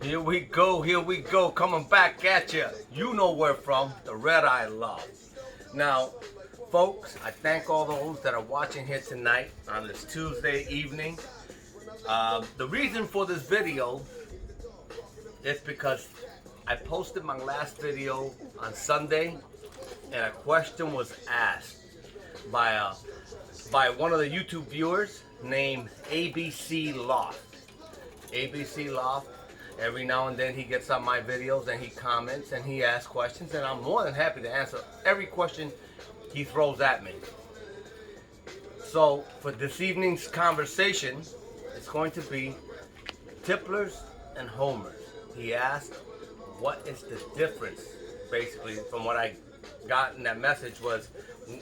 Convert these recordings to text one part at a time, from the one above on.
Here we go, coming back at you. You know where from, the RedEyeLoft. Now, folks, I thank all those that are watching here tonight on this Tuesday evening. The reason for this video is because I posted my last video on Sunday, and a question was asked by one of the YouTube viewers named A.B.C. Loft. A.B.C. Loft. Every now and then he gets on my videos and he comments and he asks questions, and I'm more than happy to answer every question he throws at me. So for this evening's conversation, it's going to be tipplers and homers. He asked, what is the difference? Basically, from what I got in that message was,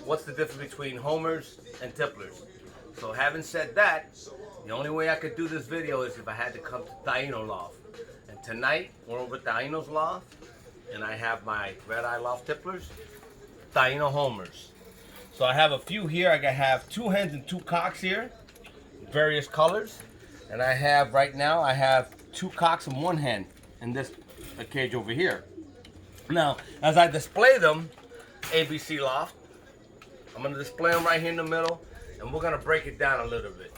what's the difference between homers and tipplers? So having said that, the only way I could do this video is if I had to come to Taino Loft. And tonight, we're over at Taino's Loft, and I have my RedEyeLoft tipplers, Taino homers. So I have a few here. I have 2 hens and 2 cocks here, various colors. And I have, right now, I have 2 cocks and 1 hen in this cage over here. Now, as I display them, A.B.C. Loft, I'm going to display them right here in the middle, and we're going to break it down a little bit.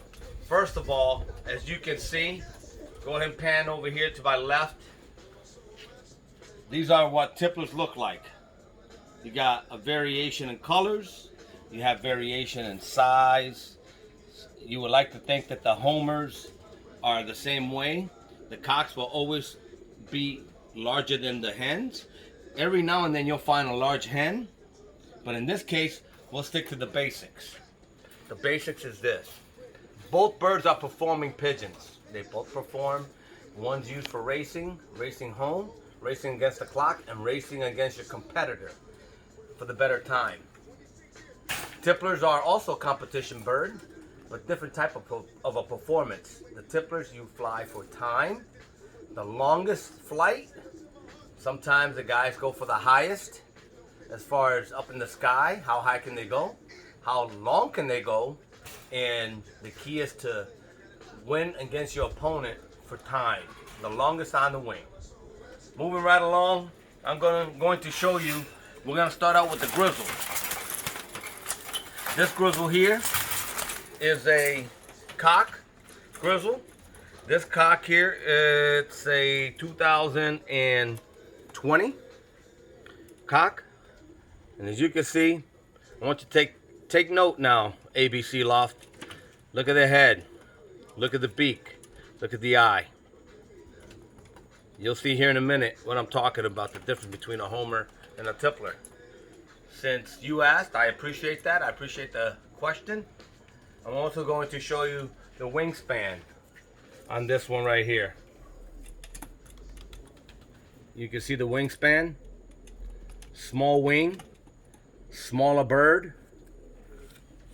First of all, as you can see, go ahead and pan over here to my left. These are what tipplers look like. You got a variation in colors. You have variation in size. You would like to think that the homers are the same way. The cocks will always be larger than the hens. Every now and then you'll find a large hen, but in this case, we'll stick to the basics. The basics is this. Both birds are performing pigeons. They both perform. One's used for racing, racing home, racing against the clock, and racing against your competitor for the better time. Tipplers are also competition bird, but different type of a performance. The tipplers, you fly for time, the longest flight. Sometimes the guys go for the highest, as far as up in the sky. How high can they go? How long can they go? And the key is to win against your opponent for time. The longest on the wing. Moving right along, I'm going to show you. We're going to start out with the grizzle. This grizzle here is a cock grizzle. This cock here, it's a 2020 cock. And as you can see, I want you to take note now, A.B.C. Loft. Look at the head. Look at the beak. Look at the eye. You'll see here in a minute what I'm talking about, the difference between a homer and a tippler. Since you asked, I appreciate that. I appreciate the question. I'm also going to show you the wingspan on this one right here. You can see the wingspan. Small wing, smaller bird,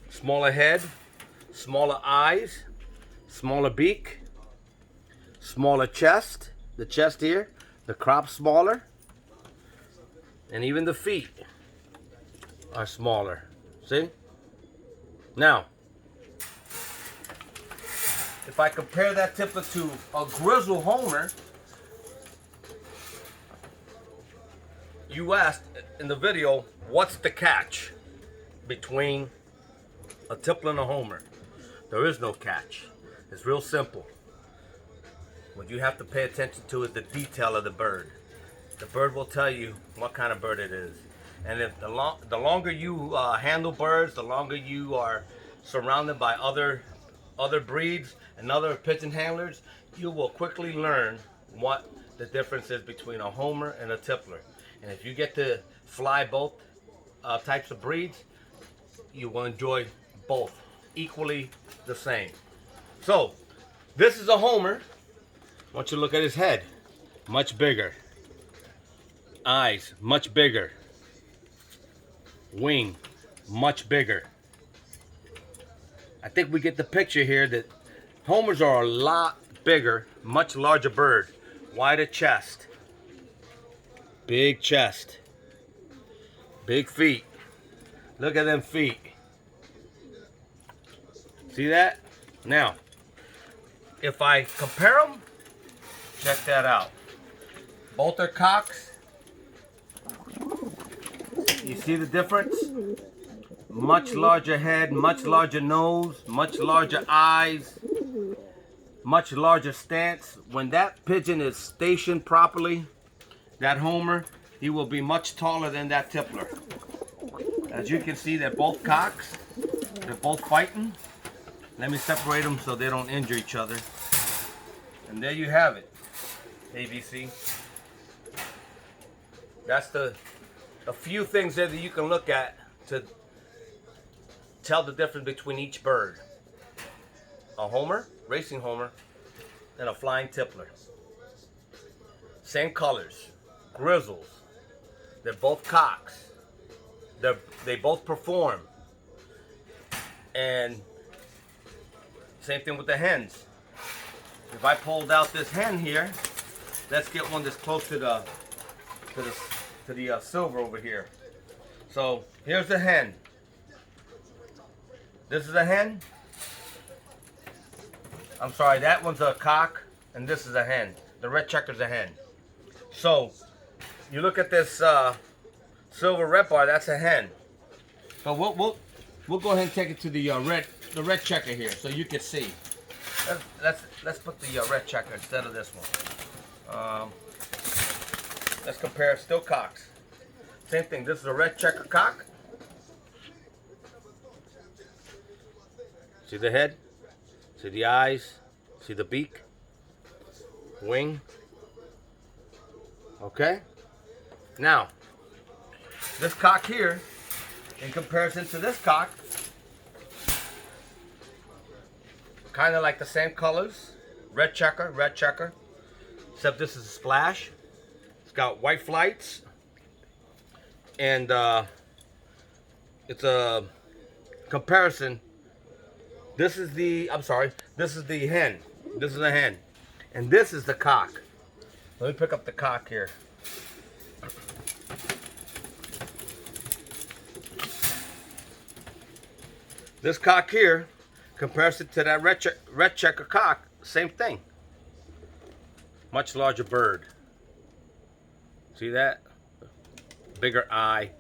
smaller head, smaller eyes, smaller beak, smaller chest. The chest here, the crop smaller, and even the feet are smaller. See? Now, if I compare that tippler to a grizzle homer, you asked in the video, what's the catch between a tippler and a homer? There is no catch. It's real simple. What you have to pay attention to is the detail of the bird. The bird will tell you what kind of bird it is. And if the longer you handle birds, the longer you are surrounded by other breeds and other pigeon handlers, you will quickly learn what the difference is between a homer and a tippler. And if you get to fly both types of breeds, you will enjoy both equally the same. So, this is a homer. I want you to look at his head. Much bigger. Eyes, much bigger. Wing, much bigger. I think we get the picture here that homers are a lot bigger, much larger bird. Wider chest. Big chest. Big feet. Look at them feet. See that? Now, if I compare them Check that out. Both are cocks. You see the difference? Much larger head, much larger nose, much larger eyes, much larger stance. When that pigeon is stationed properly, that homer, he will be much taller than that tippler. As you can see, they're both cocks. They're both fighting. Let me separate them so they don't injure each other. And there you have it, A.B.C. That's a few things there that you can look at to tell the difference between each bird. A homer, racing homer, and a flying tippler. Same colors, grizzles. They're both cocks. They both perform. And same thing with the hens. If I pulled out this hen here, let's get one that's close to the silver over here. So here's the hen. This is a hen. I'm sorry, that one's a cock, and this is a hen. The red checker's a hen. So you look at this silver red bar, that's a hen. So we'll go ahead and take it to the red checker here, so you can see. Let's put the red checker instead of this one. Let's compare still cocks. Same thing. This is a red checker cock. See the head? See the eyes? See the beak? Wing? Okay? Now, this cock here, in comparison to this cock, kind of like the same colors. Red checker, except this is a splash. It's got white flights, and it's a comparison. This is the, this is the hen. This is the hen, and this is the cock. Let me pick up the cock here. This cock here, comparison to that red checker cock, same thing. Much larger bird. See that? Bigger eye,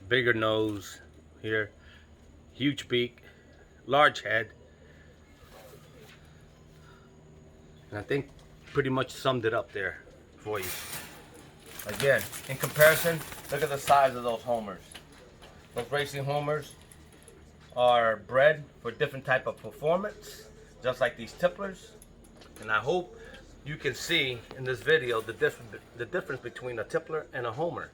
bigger nose here, huge beak, large head. And I think pretty much summed it up there for you. Again, in comparison, look at the size of those homers. Those racing homers are bred for different type of performance, just like these tipplers. And I hope you can see in this video the difference between a tippler and a homer.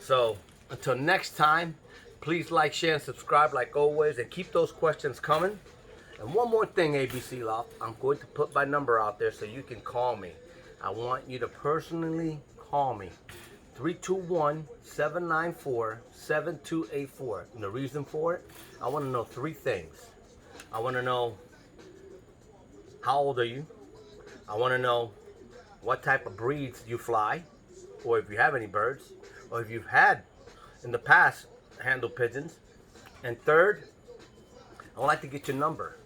So until next time, please like, share, and subscribe like always, and keep those questions coming. And one more thing, A.B.C. Loft, I'm going to put my number out there so you can call me. I want you to personally call me. 321-794-7284. And the reason for it, I want to know three things. I want to know, how old are you? I want to know what type of breeds you fly, or if you have any birds, or if you've had in the past handled pigeons. And third, I would like to get your number.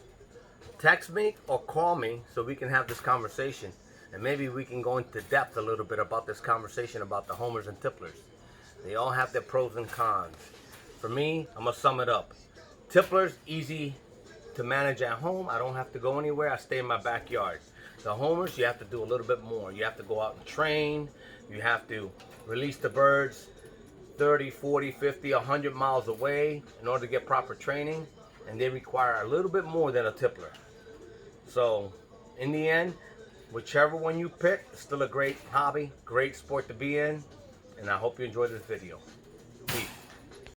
Text me or call me so we can have this conversation, and maybe we can go into depth a little bit about this conversation about the homers and tipplers. They all have their pros and cons. For me, I'm gonna sum it up. Tipplers, easy to manage at home. I don't have to go anywhere. I stay in my backyard. The homers, you have to do a little bit more. You have to go out and train. You have to release the birds 30, 40, 50, 100 miles away in order to get proper training. And they require a little bit more than a tippler. So, in the end, whichever one you pick, it's still a great hobby, great sport to be in. And I hope you enjoyed this video.